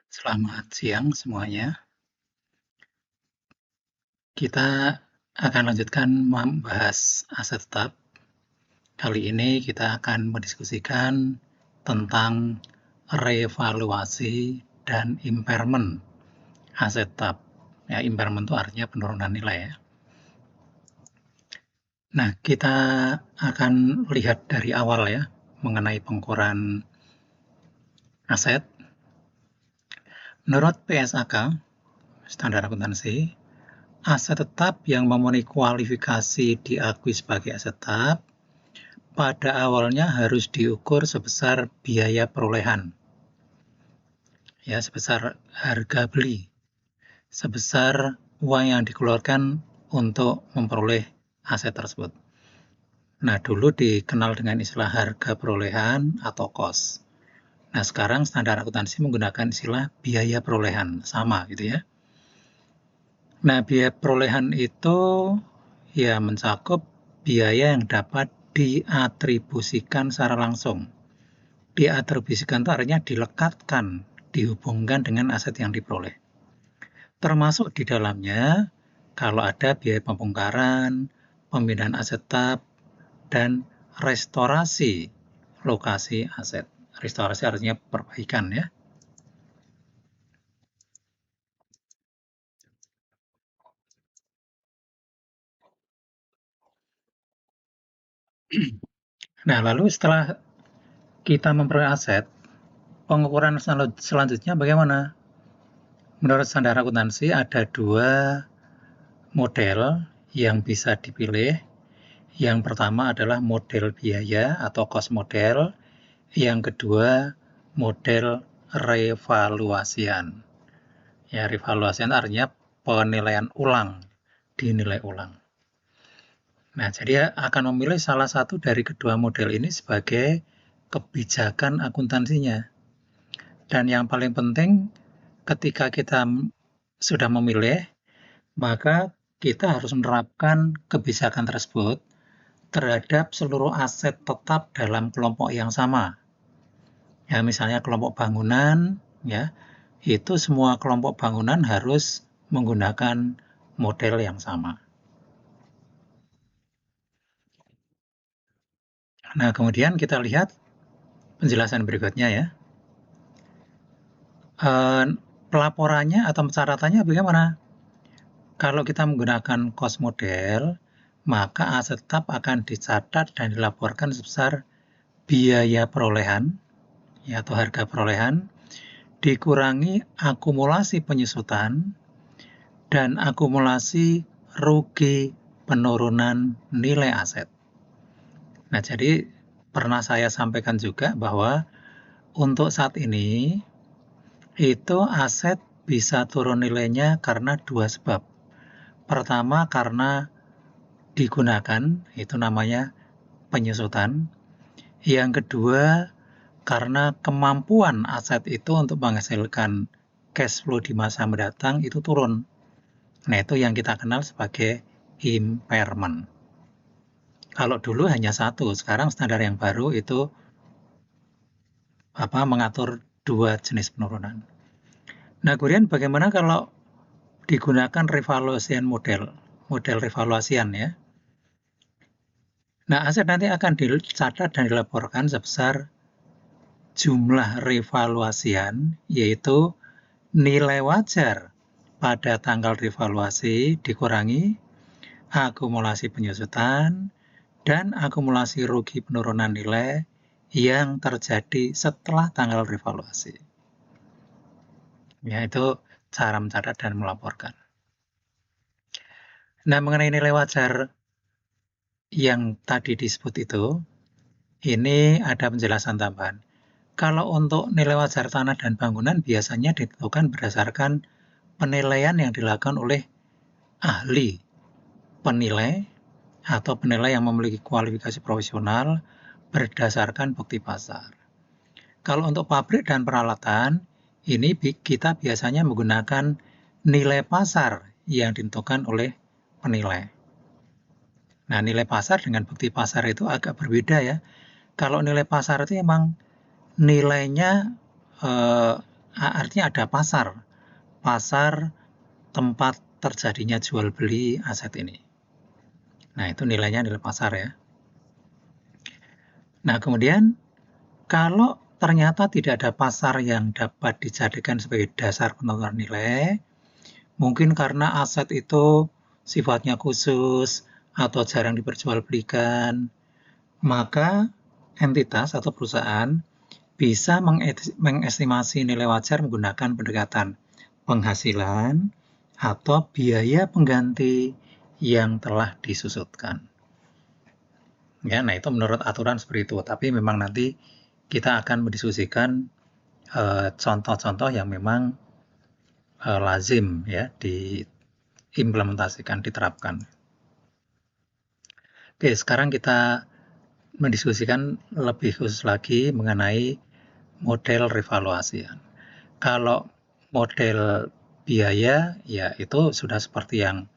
Selamat siang semuanya. Kita akan lanjutkan membahas aset tetap. Kali ini kita akan mendiskusikan tentang revaluasi dan impairment aset tetap. Ya, impairment itu artinya penurunan nilai ya. Nah, kita akan lihat dari awal ya mengenai pengukuran aset. Menurut PSAK, standar akuntansi, aset tetap yang memenuhi kualifikasi diakui sebagai aset tetap pada awalnya harus diukur sebesar biaya perolehan, ya sebesar harga beli, sebesar uang yang dikeluarkan untuk memperoleh aset tersebut. Nah, dulu dikenal dengan istilah harga perolehan atau cost. Nah, sekarang standar akuntansi menggunakan istilah biaya perolehan, sama gitu ya. Nah, biaya perolehan itu ya mencakup biaya yang dapat diatribusikan secara langsung. Diatribusikan itu artinya dilekatkan, dihubungkan dengan aset yang diperoleh. Termasuk di dalamnya kalau ada biaya pembongkaran, pemindahan aset tetap, dan restorasi lokasi aset. Restorasi artinya perbaikan ya. Nah, lalu setelah kita memperoleh aset, pengukuran selanjutnya bagaimana? Menurut standar akuntansi ada dua model yang bisa dipilih. Yang pertama adalah model biaya atau cost model. Yang kedua model revaluasian. Ya, revaluasian artinya penilaian ulang, dinilai ulang. Nah, jadi akan memilih salah satu dari kedua model ini sebagai kebijakan akuntansinya. Dan yang paling penting ketika kita sudah memilih, maka kita harus menerapkan kebijakan tersebut terhadap seluruh aset tetap dalam kelompok yang sama. Ya, misalnya kelompok bangunan, ya, itu semua kelompok bangunan harus menggunakan model yang sama. Nah, kemudian kita lihat penjelasan berikutnya ya. Pelaporannya atau pencatatannya bagaimana? Kalau kita menggunakan cost model, maka aset tetap akan dicatat dan dilaporkan sebesar biaya perolehan ya, atau harga perolehan dikurangi akumulasi penyusutan dan akumulasi rugi penurunan nilai aset. Nah, jadi pernah saya sampaikan juga bahwa untuk saat ini itu aset bisa turun nilainya karena dua sebab. Pertama karena digunakan, itu namanya penyusutan. Yang kedua karena kemampuan aset itu untuk menghasilkan cash flow di masa mendatang itu turun. Nah, itu yang kita kenal sebagai impairment. Kalau dulu hanya satu, sekarang standar yang baru itu mengatur dua jenis penurunan. Nah, kemudian bagaimana kalau digunakan revaluasian model revaluasian ya. Nah, aset nanti akan dicatat dan dilaporkan sebesar jumlah revaluasian, yaitu nilai wajar pada tanggal revaluasi dikurangi akumulasi penyusutan dan akumulasi rugi penurunan nilai yang terjadi setelah tanggal revaluasi. Ya, itu cara mencatat dan melaporkan. Nah, mengenai nilai wajar yang tadi disebut itu, ini ada penjelasan tambahan. Kalau untuk nilai wajar tanah dan bangunan biasanya ditentukan berdasarkan penilaian yang dilakukan oleh ahli penilai atau penilai yang memiliki kualifikasi profesional berdasarkan bukti pasar. Kalau untuk pabrik dan peralatan, ini kita biasanya menggunakan nilai pasar yang ditentukan oleh penilai. Nah, nilai pasar dengan bukti pasar itu agak berbeda ya. Kalau nilai pasar itu emang nilainya artinya ada pasar tempat terjadinya jual beli aset ini. Nah, itu nilainya nilai pasar ya. Nah, kemudian kalau ternyata tidak ada pasar yang dapat dijadikan sebagai dasar penentuan nilai, mungkin karena aset itu sifatnya khusus atau jarang diperjualbelikan, maka entitas atau perusahaan bisa mengestimasi nilai wajar menggunakan pendekatan penghasilan atau biaya pengganti yang telah disusutkan. Ya, nah itu menurut aturan seperti itu. Tapi memang nanti kita akan mendiskusikan contoh-contoh yang memang lazim ya diimplementasikan, diterapkan. Oke, sekarang kita mendiskusikan lebih khusus lagi mengenai model revaluasi. Kalau model biaya, ya itu sudah seperti yang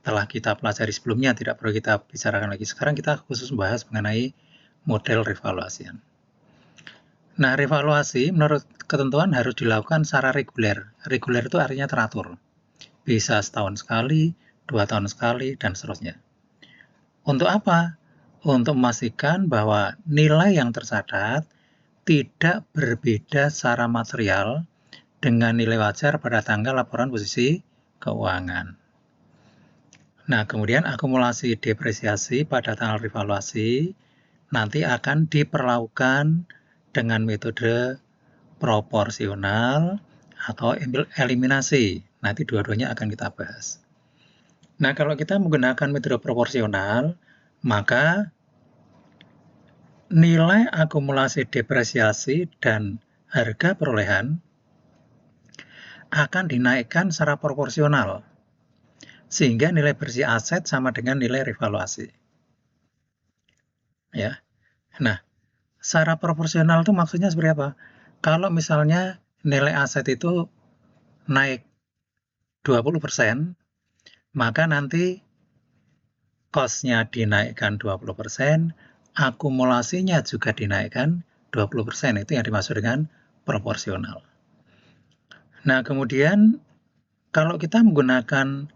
telah kita pelajari sebelumnya, tidak perlu kita bicarakan lagi. Sekarang kita khusus membahas mengenai model revaluasi. Nah, revaluasi menurut ketentuan harus dilakukan secara reguler. Reguler itu artinya teratur. Bisa setahun sekali, 2 tahun sekali, dan seterusnya. Untuk apa? Untuk memastikan bahwa nilai yang tercatat tidak berbeda secara material dengan nilai wajar pada tanggal laporan posisi keuangan. Nah, kemudian akumulasi depresiasi pada tanggal revaluasi nanti akan diperlakukan dengan metode proporsional atau eliminasi. Nanti dua-duanya akan kita bahas. Nah, kalau kita menggunakan metode proporsional, maka nilai akumulasi depresiasi dan harga perolehan akan dinaikkan secara proporsional, sehingga nilai bersih aset sama dengan nilai revaluasi. Ya. Nah, secara proporsional itu maksudnya seperti apa? Kalau misalnya nilai aset itu naik 20%, maka nanti cost-nya dinaikkan 20%, akumulasinya juga dinaikkan 20%. Itu yang dimaksud dengan proporsional. Nah, kemudian kalau kita menggunakan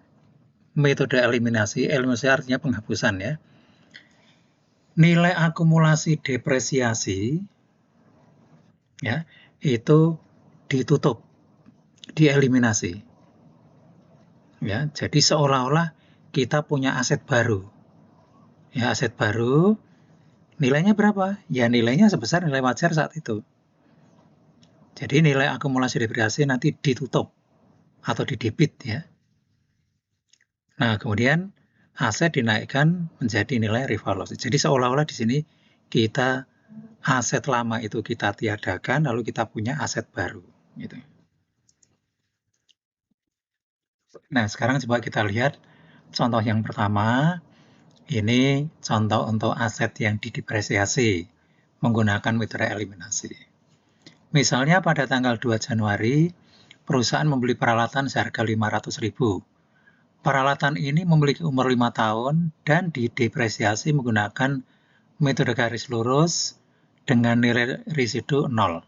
metode eliminasi artinya penghapusan ya. Nilai akumulasi depresiasi ya, itu ditutup, dieliminasi. Ya, jadi seolah-olah kita punya aset baru. Ya, aset baru nilainya berapa? Ya, nilainya sebesar nilai wajar saat itu. Jadi nilai akumulasi depresiasi nanti ditutup atau didebit ya. Nah, kemudian aset dinaikkan menjadi nilai revaluasi. Jadi seolah-olah di sini kita aset lama itu kita tiadakan, lalu kita punya aset baru. Gitu. Nah, sekarang coba kita lihat contoh yang pertama. Ini contoh untuk aset yang didepresiasi menggunakan metode eliminasi. Misalnya pada tanggal 2 Januari, perusahaan membeli peralatan seharga 500.000. Peralatan ini memiliki umur 5 tahun dan didepresiasi menggunakan metode garis lurus dengan nilai residu 0.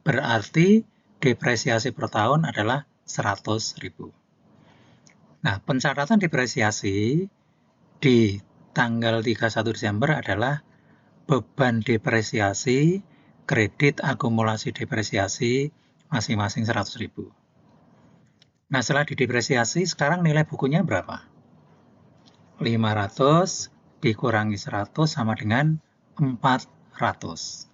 Berarti depresiasi per tahun adalah 100.000. Nah, pencatatan depresiasi di tanggal 31 Desember adalah beban depresiasi, kredit akumulasi depresiasi masing-masing 100.000. Nah, setelah didepresiasi, sekarang nilai bukunya berapa? 500 dikurangi 100 sama dengan 400.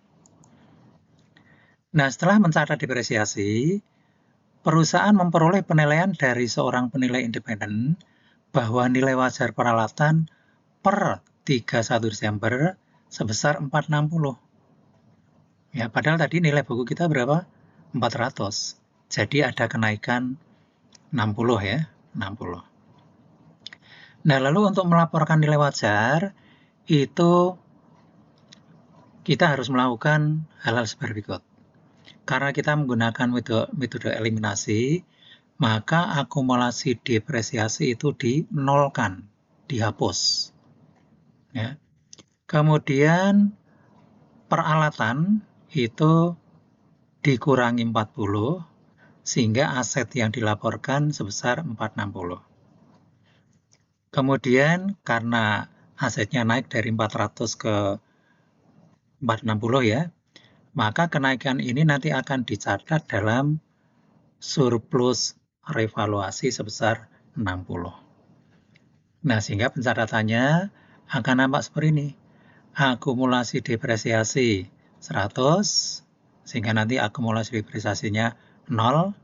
Nah, setelah mencatat depresiasi, perusahaan memperoleh penilaian dari seorang penilai independen bahwa nilai wajar peralatan per 31 Desember sebesar 460. Ya, padahal tadi nilai buku kita berapa? 400. Jadi ada kenaikan 60 ya, 60. Nah, lalu untuk melaporkan nilai wajar itu kita harus melakukan hal-hal seperti berikut. Karena kita menggunakan metode eliminasi, maka akumulasi depresiasi itu dinolkan, dihapus. Ya. Kemudian peralatan itu dikurangi 40, sehingga aset yang dilaporkan sebesar 460. Kemudian karena asetnya naik dari 400 ke 460 ya, maka kenaikan ini nanti akan dicatat dalam surplus revaluasi sebesar 60. Nah, sehingga pencatatannya akan nampak seperti ini. Akumulasi depresiasi 100, sehingga nanti akumulasi depresiasinya 0.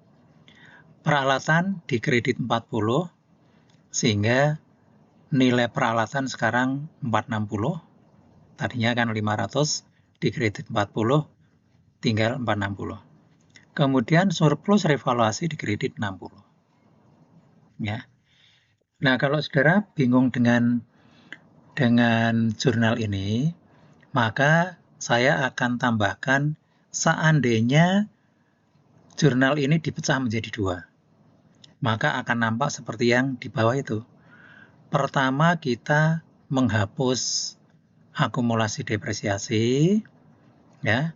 Peralatan dikredit 40, sehingga nilai peralatan sekarang 460. Tadinya kan 500, dikredit 40, tinggal 460. Kemudian surplus revaluasi dikredit 60. Ya. Nah, kalau saudara bingung dengan jurnal ini, maka saya akan tambahkan seandainya jurnal ini dipecah menjadi 2. Maka akan nampak seperti yang di bawah itu. Pertama, kita menghapus akumulasi depresiasi, ya,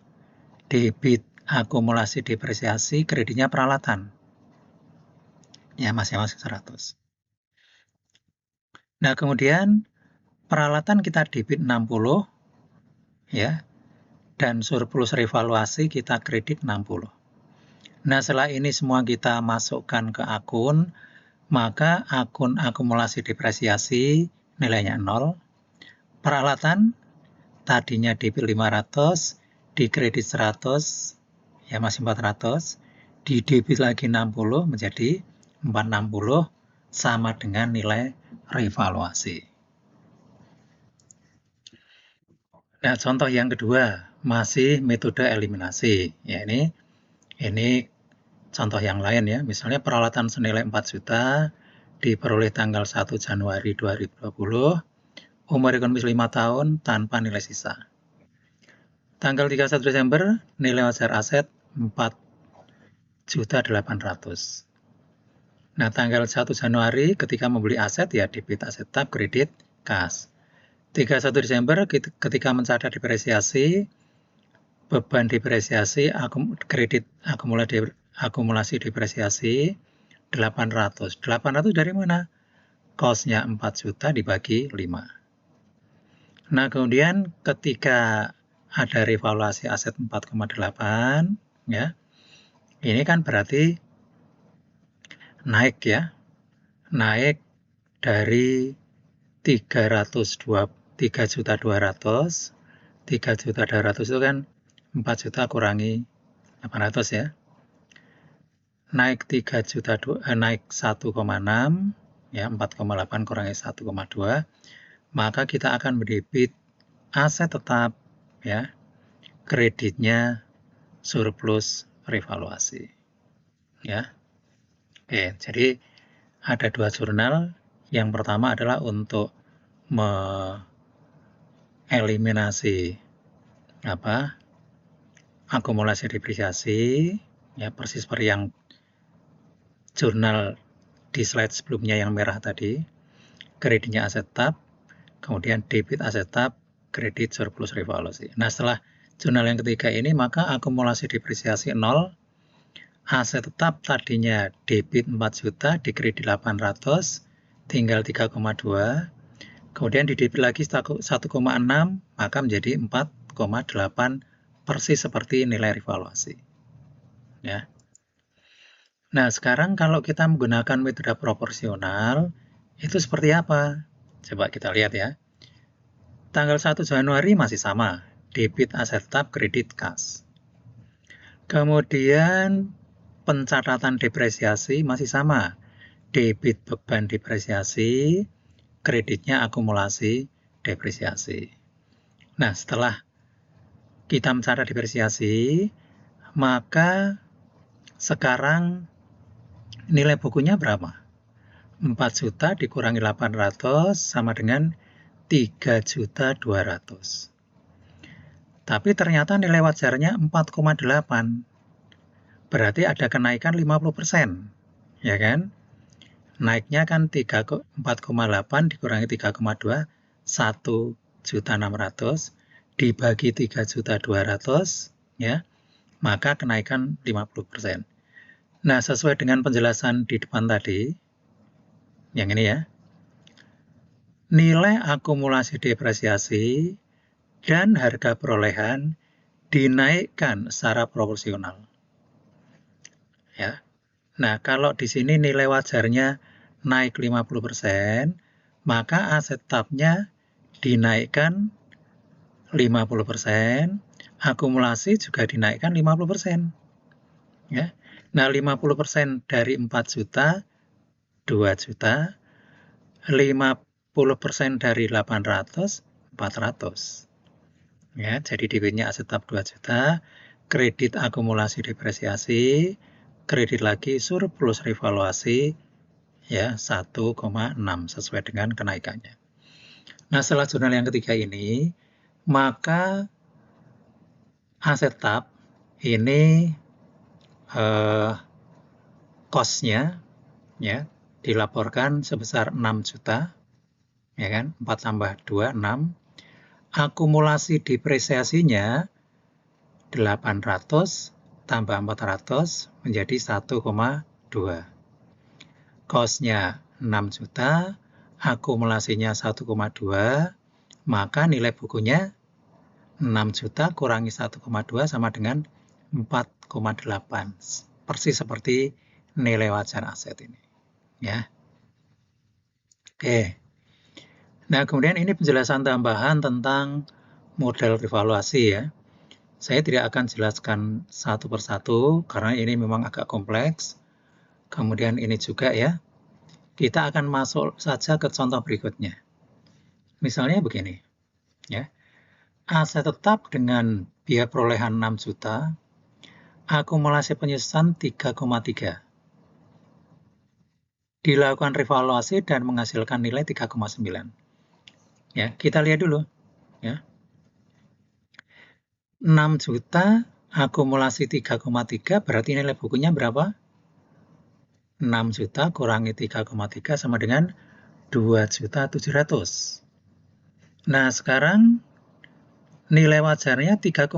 debit akumulasi depresiasi, kreditnya peralatan, ya, masing-masing 100. Nah, kemudian peralatan kita debit 60, ya, dan surplus revaluasi kita kredit 60. Nah, setelah ini semua kita masukkan ke akun, maka akun akumulasi depresiasi nilainya 0. Peralatan tadinya debit 500, dikredit 100, ya masih 400, didebit lagi 60 menjadi 460 sama dengan nilai revaluasi. Nah, contoh yang kedua masih metode eliminasi. Ya, ini contoh yang lain ya. Misalnya peralatan senilai 4 juta diperoleh tanggal 1 Januari 2020, umur ekonomis 5 tahun tanpa nilai sisa. Tanggal 31 Desember nilai wajar aset 4.800.000. Nah, tanggal 1 Januari ketika membeli aset ya debit aset tetap, kredit kas. 31 Desember ketika mencatat depresiasi, beban depresiasi, kredit akumulasi depresiasi 800. 800 dari mana? Cost-nya 4 juta dibagi 5. Nah, kemudian ketika ada revaluasi aset 4,8, ya. Ini kan berarti naik ya. Naik dari 3.200.000 itu kan 4 juta kurangi 800 ya. Naik 3 juta naik 1,6 ya, 4,8 kurangi 1,2, maka kita akan mendebit aset tetap ya, kreditnya surplus revaluasi ya. Oke, jadi ada 2 jurnal. Yang pertama adalah untuk mengeliminasi akumulasi depresiasi ya, persis seperti yang jurnal di slide sebelumnya yang merah tadi. Kreditnya aset tetap, kemudian debit aset tetap, kredit surplus revaluasi. Nah, setelah jurnal yang ketiga ini, maka akumulasi depresiasi 0, aset tetap tadinya debit 4 juta, dikredit 800, tinggal 3,2, kemudian didebit lagi 1,6, maka menjadi 4,8, persis seperti nilai revaluasi. Ya. Nah, sekarang kalau kita menggunakan metode proporsional, itu seperti apa? Coba kita lihat ya. Tanggal 1 Januari masih sama, debit aset tetap, kredit kas. Kemudian pencatatan depresiasi masih sama, debit beban depresiasi, kreditnya akumulasi depresiasi. Nah, setelah kita mencatat depresiasi, maka sekarang nilai bukunya berapa? 4 juta dikurangi 800 sama dengan 3.200.000. Tapi ternyata nilai wajarnya 4,8. Berarti ada kenaikan 50%. Ya kan? Naiknya kan 4,8 dikurangi 3,2, 1.600.000 dibagi 3.200.000 ya. maka kenaikan 50%. Nah, sesuai dengan penjelasan di depan tadi, yang ini ya, nilai akumulasi depresiasi dan harga perolehan dinaikkan secara proporsional. Ya. Nah, kalau di sini nilai wajarnya naik 50%, maka aset tab-nya dinaikkan 50%, akumulasi juga dinaikkan 50%. Ya. Nah, 50% dari 4 juta, 2 juta, 50% dari 800, 400. Ya, jadi debitnya aset tab 2 juta, kredit akumulasi depresiasi, kredit lagi surplus revaluasi, ya 1,6 sesuai dengan kenaikannya. Nah, setelah jurnal yang ketiga ini, maka aset tab ini cost-nya ya dilaporkan sebesar 6 juta, ya kan? 4 tambah 2, 6. Akumulasi depresiasinya 800 tambah 400 menjadi 1,2. Cost-nya 6 juta, akumulasinya 1,2, maka nilai bukunya 6 juta kurangi 1,2 sama dengan 4,8. Persis seperti nilai wajar aset ini. Ya. Oke. Nah, kemudian ini penjelasan tambahan tentang model revaluasi ya. Saya tidak akan jelaskan satu persatu karena ini memang agak kompleks. Kemudian ini juga ya. Kita akan masuk saja ke contoh berikutnya. Misalnya begini, ya. Aset tetap dengan biaya perolehan 6 juta, akumulasi penyusutan 3,3. Dilakukan revaluasi dan menghasilkan nilai 3,9. Ya, kita lihat dulu, ya. 6 juta akumulasi 3,3 berarti nilai bukunya berapa? 6 juta kurangi 3,3 sama dengan 2.700.000. Nah, sekarang nilai wajarnya 3,9.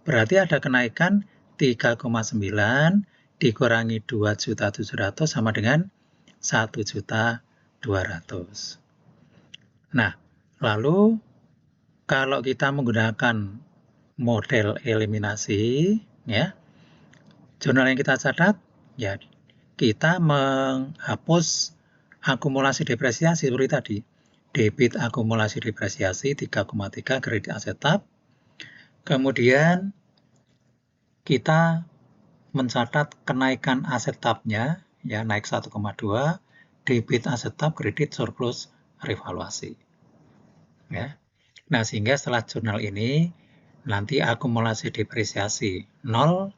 Berarti ada kenaikan 3,9 dikurangi 2.700.000 sama dengan 1.200.000. Nah, lalu kalau kita menggunakan model eliminasi, ya, jurnal yang kita catat, ya, kita menghapus akumulasi depresiasi seperti tadi. Debit akumulasi depresiasi 3,3 kredit aset tab. Kemudian kita mencatat kenaikan aset tab-nya, ya, naik 1,2, debit aset tab, kredit surplus revaluasi. Ya. Nah, sehingga setelah jurnal ini nanti akumulasi depresiasi 0,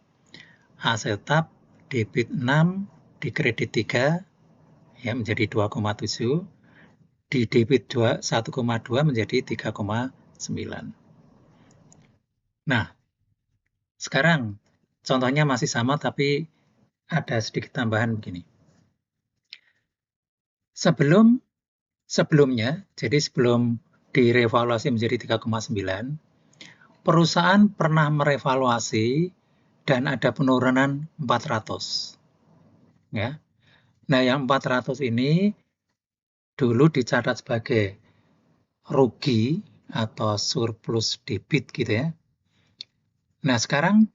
aset tab debit 6, di kredit 3 ya menjadi 2,7, di debit 1,2 menjadi 3,9. Nah, sekarang contohnya masih sama tapi ada sedikit tambahan begini. Sebelumnya, jadi sebelum direvaluasi menjadi 3,9, perusahaan pernah merevaluasi dan ada penurunan 400. Ya. Nah, yang 400 ini dulu dicatat sebagai rugi atau surplus debit gitu ya. Nah, sekarang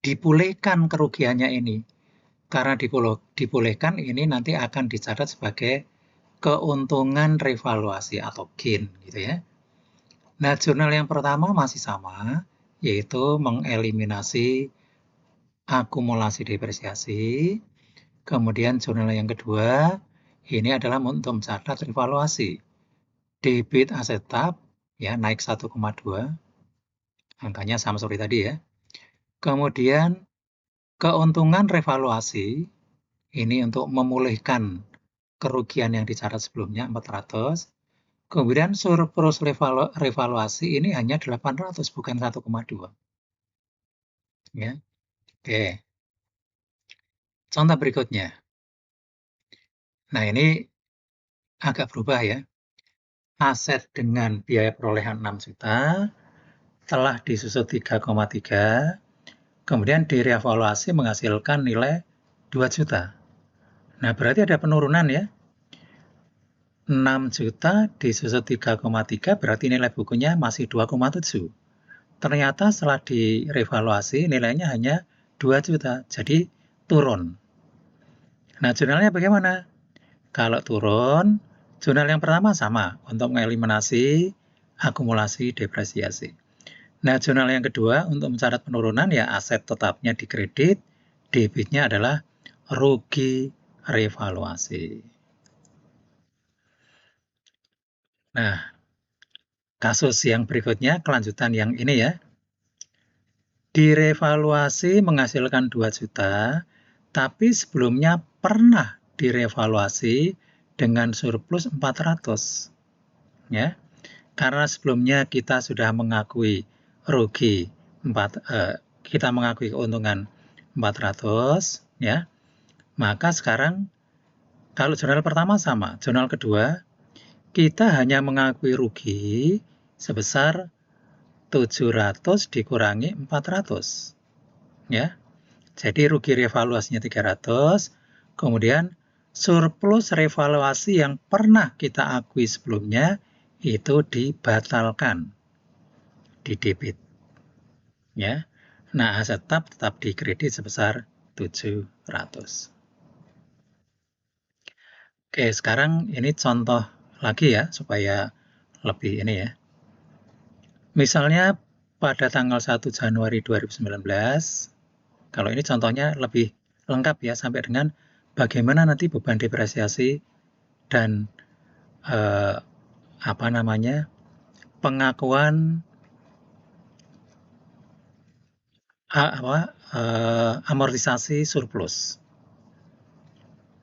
dipulihkan kerugiannya ini. Karena dipulihkan ini nanti akan dicatat sebagai keuntungan revaluasi atau gain gitu ya. Nah, jurnal yang pertama masih sama, yaitu mengeliminasi akumulasi depresiasi. Kemudian jurnal yang kedua, ini adalah untuk mencatat revaluasi. Debit aset tab ya naik 1,2. Angkanya sama seperti tadi ya. Kemudian keuntungan revaluasi ini untuk memulihkan kerugian yang dicatat sebelumnya 400. Kemudian surplus revaluasi ini hanya 800 bukan 1,2. Ya. Oke. Contoh berikutnya. Nah, ini agak berubah ya. Aset dengan biaya perolehan 6 juta telah disusut 3,3, kemudian direvaluasi menghasilkan nilai 2 juta. Nah, berarti ada penurunan ya. 6 juta disusun 3,3 berarti nilai bukunya masih 2,7. Ternyata setelah direvaluasi nilainya hanya 2 juta, jadi turun. Nah, jurnalnya bagaimana? Kalau turun, jurnal yang pertama sama untuk mengeliminasi akumulasi depresiasi. Nah, jurnal yang kedua untuk mencatat penurunan ya aset tetapnya dikredit, debitnya adalah rugi revaluasi. Nah, kasus yang berikutnya, kelanjutan yang ini ya. Direvaluasi menghasilkan 2 juta, tapi sebelumnya pernah direvaluasi dengan surplus 400. Ya. Karena sebelumnya kita sudah mengakui rugi kita mengakui keuntungan 400 ya. Maka sekarang kalau jurnal pertama sama, jurnal kedua kita hanya mengakui rugi sebesar 700 dikurangi 400. Ya. Jadi rugi revaluasinya 300, kemudian surplus revaluasi yang pernah kita akui sebelumnya itu dibatalkan, di debit. Ya. Nah, aset tetap dikredit sebesar 700. Oke, sekarang ini contoh lagi ya supaya lebih ini ya. Misalnya pada tanggal 1 Januari 2019, kalau ini contohnya lebih lengkap ya sampai dengan bagaimana nanti beban depresiasi dan pengakuan amortisasi surplus.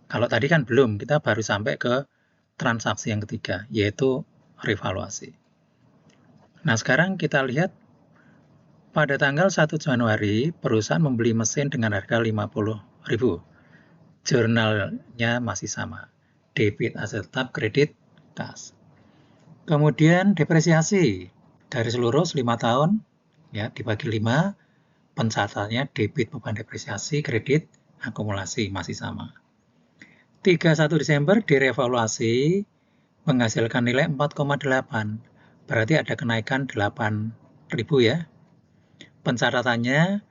Kalau tadi kan belum, kita baru sampai ke transaksi yang ketiga, yaitu revaluasi. Nah, sekarang kita lihat pada tanggal 1 Januari, perusahaan membeli mesin dengan harga 50.000. Jurnalnya masih sama. Debit aset tetap, kredit kas. Kemudian depresiasi dari seluruh 5 tahun, ya dibagi 5, pencatatannya debit beban depresiasi, kredit akumulasi masih sama. 31 Desember direvaluasi menghasilkan nilai 4,8. Berarti ada kenaikan 8.000 ya. Pencatatannya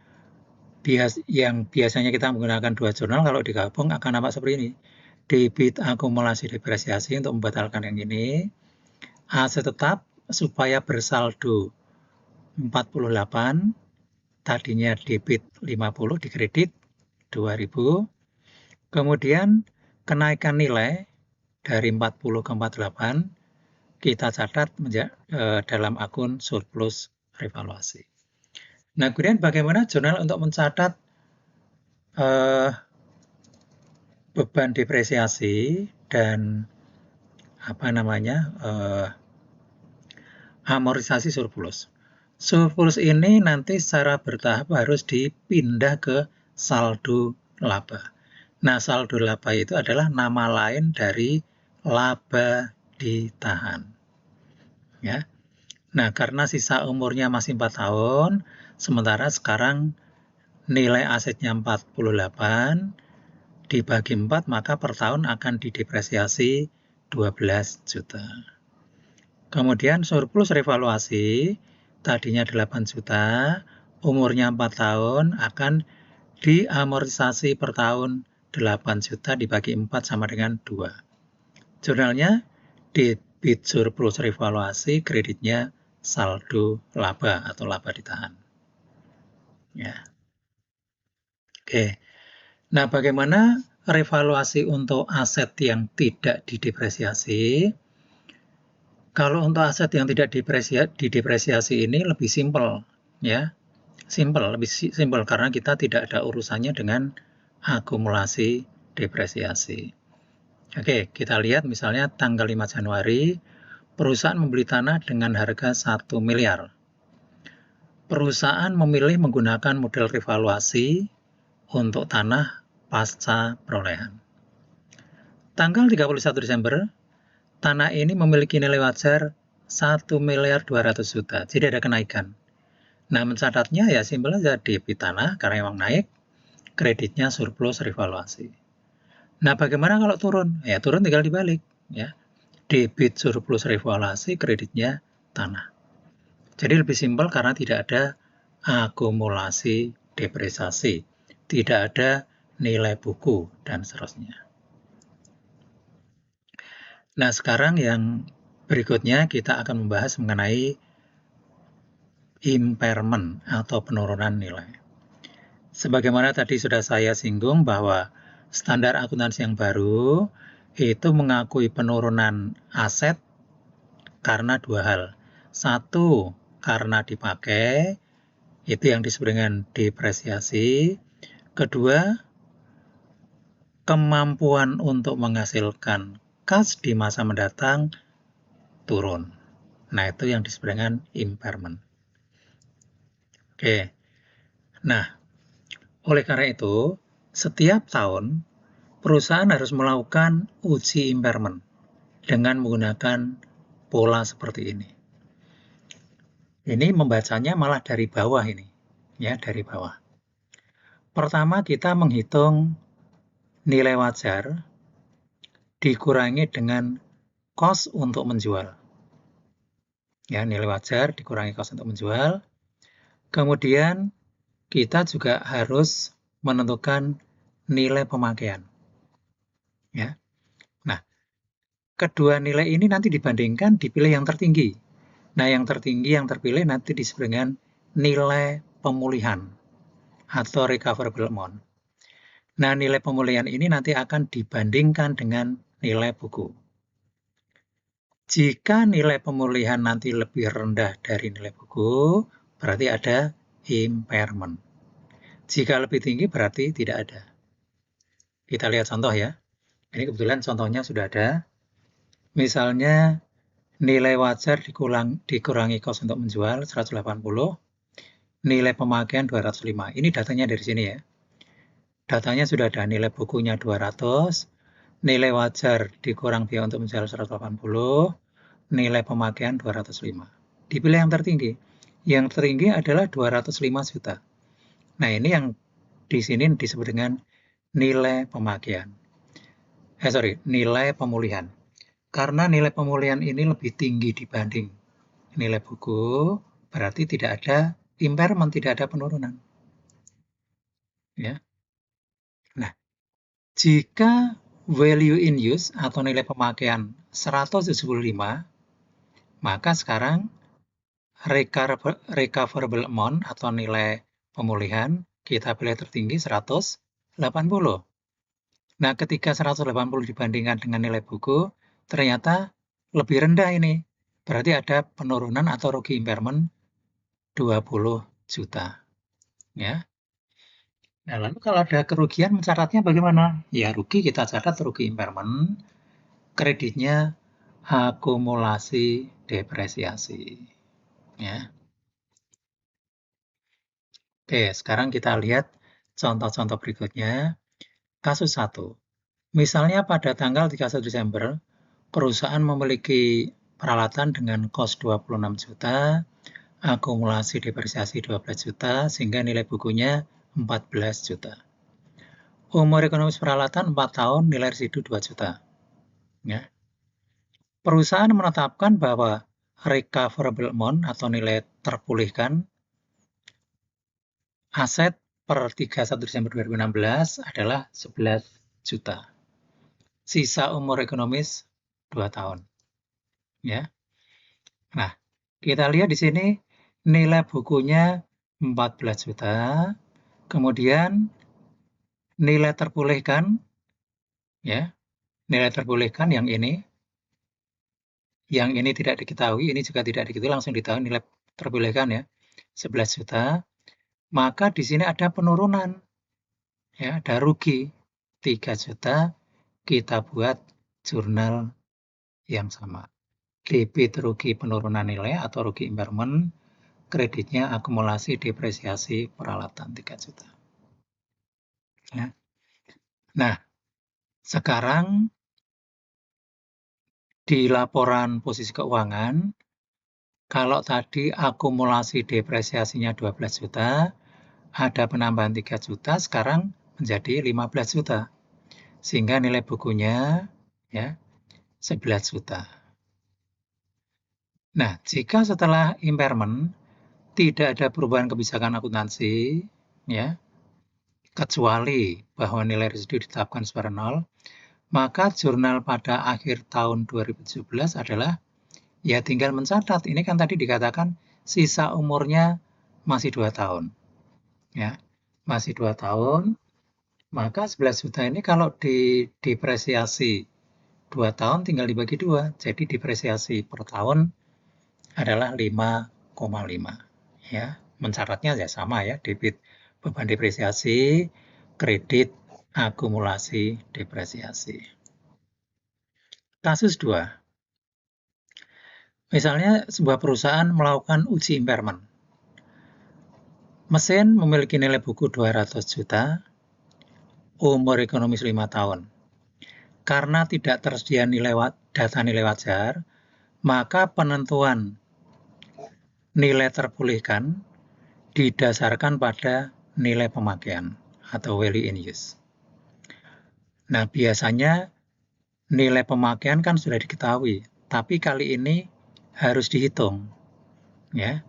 yang biasanya kita menggunakan 2 jurnal kalau digabung akan nampak seperti ini. Debit akumulasi depresiasi untuk membatalkan yang ini. Aset tetap supaya bersaldo 48, tadinya debit 50 dikredit 2.000. Kemudian kenaikan nilai dari 40 ke 48 kita catat dalam akun surplus revaluasi. Nah, kemudian bagaimana jurnal untuk mencatat beban depresiasi dan amortisasi surplus. Surplus ini nanti secara bertahap harus dipindah ke saldo laba. Nah, saldo laba itu adalah nama lain dari laba ditahan. Ya. Nah, karena sisa umurnya masih 4 tahun, sementara sekarang nilai asetnya 48, dibagi 4, maka per tahun akan didepresiasi 12 juta. Kemudian surplus revaluasi, tadinya 8 juta, umurnya 4 tahun, akan diamortisasi per tahun 8 juta dibagi 4 sama dengan 2. Jurnalnya debit surplus revaluasi, kreditnya saldo laba atau laba ditahan. Ya. Oke. Nah, bagaimana revaluasi untuk aset yang tidak didepresiasi? Kalau untuk aset yang tidak didepresiasi ini lebih simpel, ya. Lebih simpel karena kita tidak ada urusannya dengan akumulasi depresiasi. Oke, kita lihat misalnya tanggal 5 Januari, perusahaan membeli tanah dengan harga 1 miliar. Perusahaan memilih menggunakan model revaluasi untuk tanah pasca perolehan. Tanggal 31 Desember, tanah ini memiliki nilai wajar 1.200.000.000, jadi ada kenaikan. Nah, mencatatnya ya simpel aja, debit tanah karena emang naik, kreditnya surplus revaluasi. Nah, bagaimana kalau turun? Ya, turun tinggal dibalik, ya. Debit surplus revaluasi, kreditnya tanah. Jadi lebih simpel karena tidak ada akumulasi depresiasi, tidak ada nilai buku, dan seterusnya. Nah, sekarang yang berikutnya kita akan membahas mengenai impairment atau penurunan nilai. Sebagaimana tadi sudah saya singgung bahwa standar akuntansi yang baru itu mengakui penurunan aset karena dua hal. Satu, karena dipakai, itu yang disebut dengan depresiasi. Kedua, kemampuan untuk menghasilkan kas di masa mendatang turun. Nah, itu yang disebut dengan impairment. Oke. Nah, oleh karena itu, setiap tahun perusahaan harus melakukan uji impairment dengan menggunakan pola seperti ini. Ini membacanya malah dari bawah ini, ya, dari bawah. Pertama kita menghitung nilai wajar dikurangi dengan cost untuk menjual. Ya, nilai wajar dikurangi cost untuk menjual. Kemudian kita juga harus menentukan nilai pemakaian. Ya. Nah, kedua nilai ini nanti dibandingkan, dipilih yang tertinggi. Nah, yang tertinggi yang terpilih nanti disebut dengan nilai pemulihan atau recoverable amount. Nah, nilai pemulihan ini nanti akan dibandingkan dengan nilai buku. Jika nilai pemulihan nanti lebih rendah dari nilai buku, berarti ada impairment. Jika lebih tinggi berarti tidak ada. Kita lihat contoh ya. Ini kebetulan contohnya sudah ada. Misalnya nilai wajar dikurangi cost untuk menjual 180, nilai pemakaian 205. Ini datanya dari sini ya. Datanya sudah ada, nilai bukunya 200, nilai wajar dikurang biaya untuk menjual 180, nilai pemakaian 205. Dipilih yang tertinggi. Yang tertinggi adalah 205 juta. Nah, ini yang di sini disebut dengan nilai pemakaian. Nilai pemulihan. Karena nilai pemulihan ini lebih tinggi dibanding nilai buku, berarti tidak ada impairment, tidak ada penurunan. Ya. Nah, jika value in use atau nilai pemakaian 175, maka sekarang recoverable amount atau nilai pemulihan kita pilih tertinggi 180. Nah, ketika 180 dibandingkan dengan nilai buku, ternyata lebih rendah ini. Berarti ada penurunan atau rugi impairment 20 juta. Ya. Nah, lalu kalau ada kerugian mencatatnya bagaimana? Ya, rugi kita catat rugi impairment, kreditnya akumulasi depresiasi. Ya. Oke, sekarang kita lihat contoh-contoh berikutnya. Kasus 1. Misalnya pada tanggal 31 Desember, perusahaan memiliki peralatan dengan kos 26 juta, akumulasi depresiasi 12 juta, sehingga nilai bukunya 14 juta. Umur ekonomis peralatan 4 tahun, nilai residu 2 juta. Ya. Perusahaan menetapkan bahwa recoverable amount atau nilai terpulihkan aset per 31 Desember 2016 adalah 11 juta. Sisa umur ekonomis 2 tahun. Ya. Nah, kita lihat di sini nilai bukunya 14 juta. Kemudian nilai terpulihkan, ya, nilai terpulihkan yang ini tidak diketahui, ini juga tidak diketahui, langsung ditahu nilai terpulihkan ya, 11 juta. Maka di sini ada penurunan, ya, ada rugi 3 juta. Kita buat jurnal yang sama. Debit rugi penurunan nilai atau rugi impairment, kreditnya akumulasi depresiasi peralatan 3 juta. Ya. Nah, sekarang di laporan posisi keuangan, Kalau tadi akumulasi depresiasinya 12 juta, ada penambahan 3 juta, sekarang menjadi 15 juta. Sehingga nilai bukunya ya 11 juta. Nah, jika setelah impairment tidak ada perubahan kebijakan akuntansi, ya, kecuali bahwa nilai residu ditetapkan secara 0, maka jurnal pada akhir tahun 2017 adalah ya tinggal mencatat. Ini kan tadi dikatakan sisa umurnya masih 2 tahun. Ya, masih 2 tahun, maka 11 juta ini kalau didepresiasi 2 tahun tinggal dibagi 2. Jadi depresiasi per tahun adalah 5,5. Ya, mencatatnya ya sama ya, debit beban depresiasi, kredit akumulasi depresiasi. Kasus 2. Misalnya sebuah perusahaan melakukan uji impairment. Mesin memiliki nilai buku 200 juta, umur ekonomis 5 tahun. Karena tidak tersedia data nilai wajar, maka penentuan nilai terpulihkan didasarkan pada nilai pemakaian atau value in use. Nah, biasanya nilai pemakaian kan sudah diketahui, tapi kali ini harus dihitung. Ya.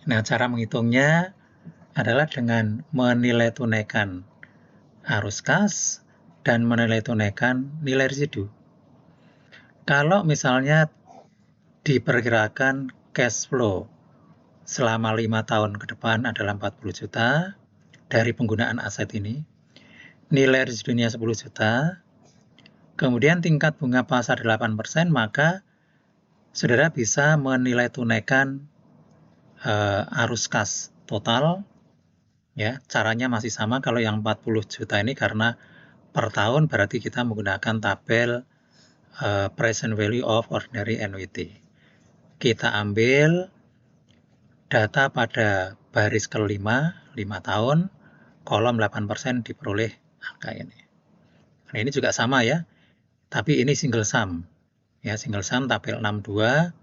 Nah, cara menghitungnya adalah dengan menilai tunaikan arus kas dan menilai tunaikan nilai residu. Kalau misalnya diperkirakan cash flow selama 5 tahun ke depan adalah 40 juta dari penggunaan aset ini, nilai residunya 10 juta, kemudian tingkat bunga pasar 8%, maka saudara bisa menilai tunaikan arus kas total. Ya, caranya masih sama. Kalau yang 40 juta ini karena per tahun berarti kita menggunakan tabel present value of ordinary annuity. Kita ambil data pada baris kelima, 5 tahun, kolom 8% diperoleh angka ini. Nah, ini juga sama ya, tapi ini single sum. Ya, single sum tabel 62,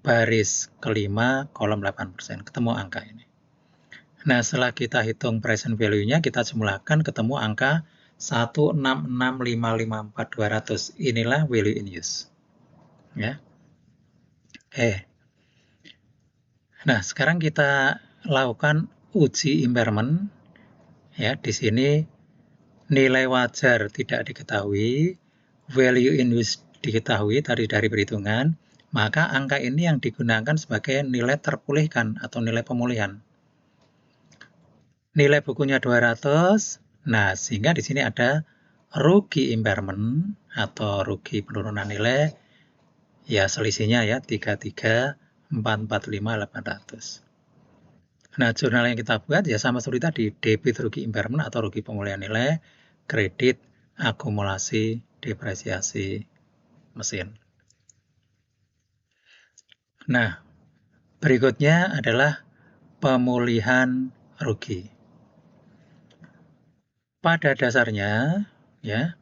baris kelima, kolom 8%, ketemu angka ini. Nah, setelah kita hitung present value-nya, kita jumlahkan ketemu angka 166554200. Inilah value in use. Ya. Nah, sekarang kita lakukan uji impairment. Ya, di sini nilai wajar tidak diketahui, value in use diketahui dari perhitungan, maka angka ini yang digunakan sebagai nilai terpulihkan atau nilai pemulihan. Nilai bukunya 200, nah sehingga di sini ada rugi impairment atau rugi penurunan nilai, ya selisihnya ya 33445800. Nah, jurnal yang kita buat ya sama seperti tadi, debit rugi impairment atau rugi pemulihan nilai, kredit akumulasi depresiasi mesin. Nah, berikutnya adalah pemulihan rugi. Pada dasarnya, ya,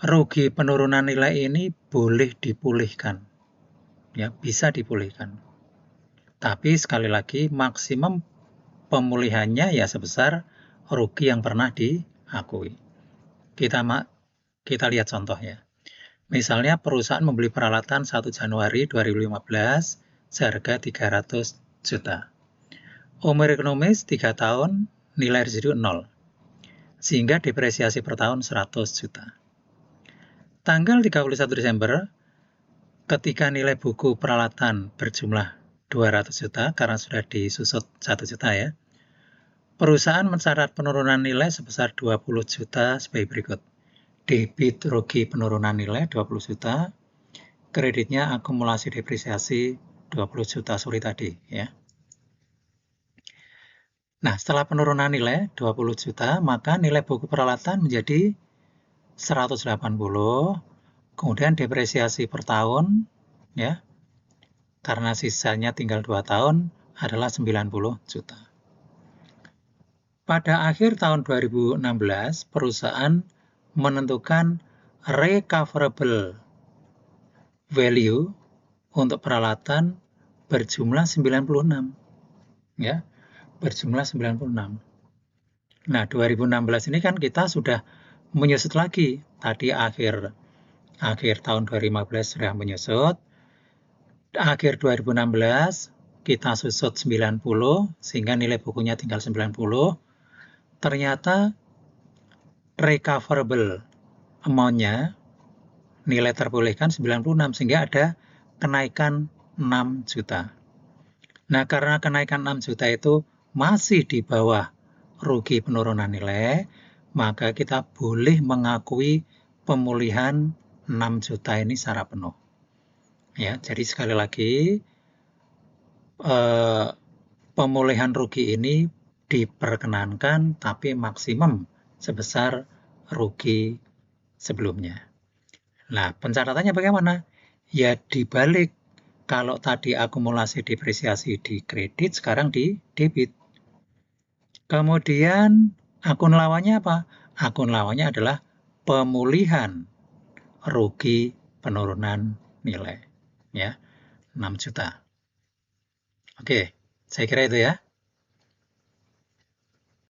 rugi penurunan nilai ini boleh dipulihkan, ya, bisa dipulihkan. Tapi sekali lagi maksimum pemulihannya ya sebesar rugi yang pernah diakui. Kita lihat contohnya. Misalnya perusahaan membeli peralatan 1 Januari 2015 seharga 300 juta. Umur ekonomis 3 tahun, nilai residu 0. Sehingga depresiasi per tahun 100 juta. Tanggal 31 Desember, ketika nilai buku peralatan berjumlah 200 juta, karena sudah disusut 1 juta ya, perusahaan mencatat penurunan nilai sebesar 20 juta sebagai berikut. Debit rugi penurunan nilai 20 juta, kreditnya akumulasi depresiasi 20 juta suri tadi ya. Nah, setelah penurunan nilai 20 juta, maka nilai buku peralatan menjadi 180, kemudian depresiasi per tahun ya. Karena sisanya tinggal 2 tahun adalah 90 juta. Pada akhir tahun 2016, perusahaan menentukan recoverable value untuk peralatan berjumlah 96. Ya, berjumlah 96. Nah, 2016 ini kan kita sudah menyusut lagi. Tadi akhir tahun 2015 sudah menyusut. Akhir 2016 kita susut 90 sehingga nilai bukunya tinggal 90. Ternyata recoverable amount-nya, nilai terbolehkan 96 sehingga ada kenaikan 6 juta. Nah, karena kenaikan 6 juta itu masih di bawah rugi penurunan nilai, maka kita boleh mengakui pemulihan 6 juta ini secara penuh. Ya, jadi sekali lagi pemulihan rugi ini diperkenankan tapi maksimum sebesar rugi sebelumnya. Nah, pencatatannya bagaimana? Ya dibalik, kalau tadi akumulasi depresiasi di kredit, sekarang di debit. Kemudian akun lawannya apa? Akun lawannya adalah pemulihan rugi penurunan nilai. Ya, 6 juta. Oke, saya kira itu ya.